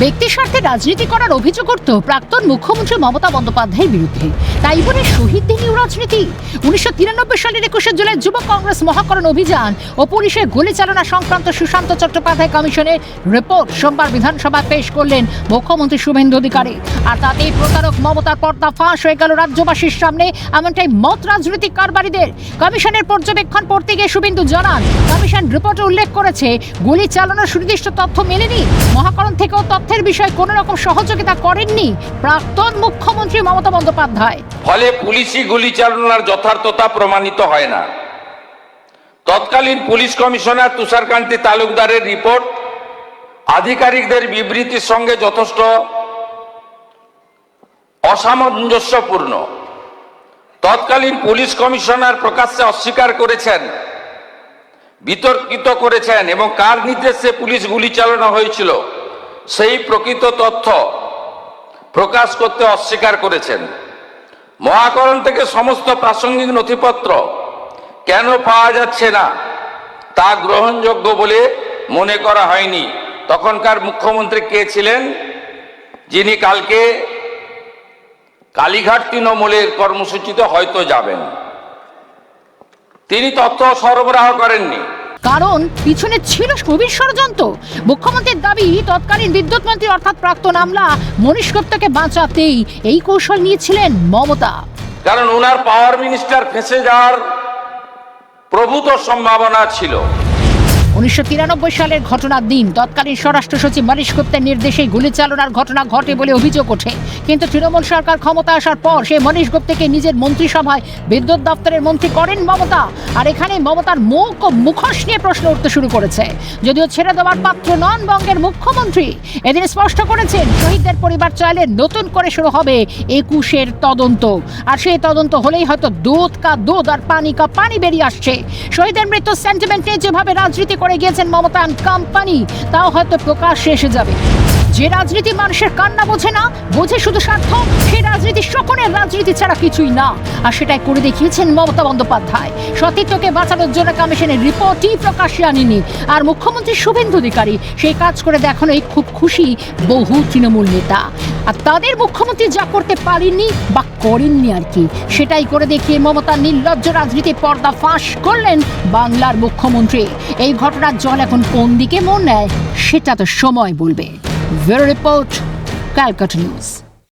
ব্যক্তি স্বার্থে রাজনীতি করার অভিযোগ করত প্রাক্তন মুখ্যমন্ত্রী মমতা বন্দ্যোপাধ্যায়ের বিরুদ্ধে। তাই বলে শহীদদের নিয়েও রাজনীতি। 1993 সালের 21 জুলাই যুব কংগ্রেস মহাকরণ অভিযান ও পুলিশের গুলি চালনা সংক্রান্ত সুশান্ত চট্টোপাধ্যায় কমিশনের রিপোর্ট সোমবার বিধানসভায় পেশ করলেন মুখ্যমন্ত্রী শুভেন্দু অধিকারী। আর তাতেই প্রতারক মমতার পর্দা ফাঁস হয়ে গেল রাজ্যবাসীর সামনে, এমনটাই মত রাজনৈতিক কারবারিদের। কমিশনের পর্যবেক্ষণ পড়তে গিয়ে শুভেন্দু জানান, কমিশন রিপোর্টে উল্লেখ করেছে গুলি চালানোর সুনির্দিষ্ট তথ্য মেলেনি। মহাকরণ থেকেও তথ্যের বিষয়ে কোনো রকম সহযোগিতা করেননি প্রাক্তন মুখ্যমন্ত্রী মমতা বন্দ্যোপাধ্যায়। ফলে পুলিশি গুলি চালনার যথার্থতা প্রমাণিত হয় না। তৎকালীন পুলিশ কমিশনার তুষারকান্তি তালুকদারের রিপোর্ট আধিকারিকদের বিবৃতির সঙ্গে যথেষ্ট অসামঞ্জস্যপূর্ণ। তৎকালীন পুলিশ কমিশনার প্রকাশ্যে অস্বীকার করেছেন, বিতর্কিত করেছেন এবং কার নির্দেশে পুলিশ গুলি চালানো হয়েছিল সেই প্রকৃত তথ্য প্রকাশ করতে অস্বীকার করেছেন। মহাকরণ থেকে সমস্ত প্রাসঙ্গিক নথিপত্র কেন পাওয়া যাচ্ছে না তা গ্রহণযোগ্য বলে মনে করা হয়নি। তখনকার মুখ্যমন্ত্রী কে ছিলেন, যিনি কালকে কালীঘাট তৃণমূলের কর্মসূচিতে হয়তো যাবেন, তিনি তথ্য সরবরাহ করেননি। কারণ পিছনে ছিল গভীর ষড়যন্ত্র। মুখ্যমন্ত্রীর দাবি, তৎকালীন বিদ্যুৎ মন্ত্রী অর্থাৎ প্রাক্তন আমলা মনীশ গুপ্তাকে বাঁচাতেই এই কৌশল নিয়েছিলেন মমতা। কারণ ওনার পাওয়ার মিনিস্টার ফেঁসে যাওয়ার প্রভূত সম্ভাবনা ছিল। 1993 সালের ঘটনার দিন তৎকালীন স্বরাষ্ট্র সচিব মনীশ গুপ্তের নির্দেশে গুলি চালনার ঘটনা ঘটে বলে অভিযোগ ওঠে। কিন্তু তৃণমূল সরকার ক্ষমতা আসার পর সেই মনীশ গুপ্তকে নিজের মন্ত্রিসভায় বিদ্যুৎ দপ্তরের মন্ত্রী করেন মমতা। আর এখানে মমতার মুখ ও মুখোশ নিয়ে প্রশ্ন উঠতে শুরু করেছে। যদিও ছেড়ে দেওয়ার পাত্র নন বঙ্গের মুখ্যমন্ত্রী, এদিন স্পষ্ট করেছেন শহীদদের পরিবার চাইলে নতুন করে শুরু হবে 21-এর তদন্ত। আর সেই তদন্ত হলেই হয়তো দুধ কা দুধ আর পানি কা পানি বেরিয়ে আসছে। শহীদের মৃত্যু সেন্টিমেন্ট নিয়ে যেভাবে রাজনীতি করে গিয়েছেন মমতা অ্যান্ড কোম্পানি, তাও হয়তো প্রকাশ্যে এসে যাবে। যে রাজনীতি মানুষের কান্না বোঝে না, বোঝে শুধু স্বার্থ, সেই রাজনীতি শকুনের রাজনীতি ছাড়া কিছুই না। আর সেটাই করে দেখিয়েছেন মমতা বন্দ্যোপাধ্যায়। সতীর্থকে বাঁচানোর জন্য কমিশনের রিপোর্টই প্রকাশ্যে আনেনি। আর মুখ্যমন্ত্রী শুভেন্দু অধিকারী সেই কাজ করে দেখানোই খুব খুশি বহু তৃণমূল নেতা। আর তাদের মুখ্যমন্ত্রী যা করতে পারেননি বা করেননি আর কি, সেটাই করে দেখিয়ে মমতার নির্লজ্জ রাজনীতির পর্দা ফাঁস করলেন বাংলার মুখ্যমন্ত্রী। এই ঘটনার জল এখন কোন দিকে মন নেয় সেটা তো সময় বলবে। Bureau report, Calcutta news.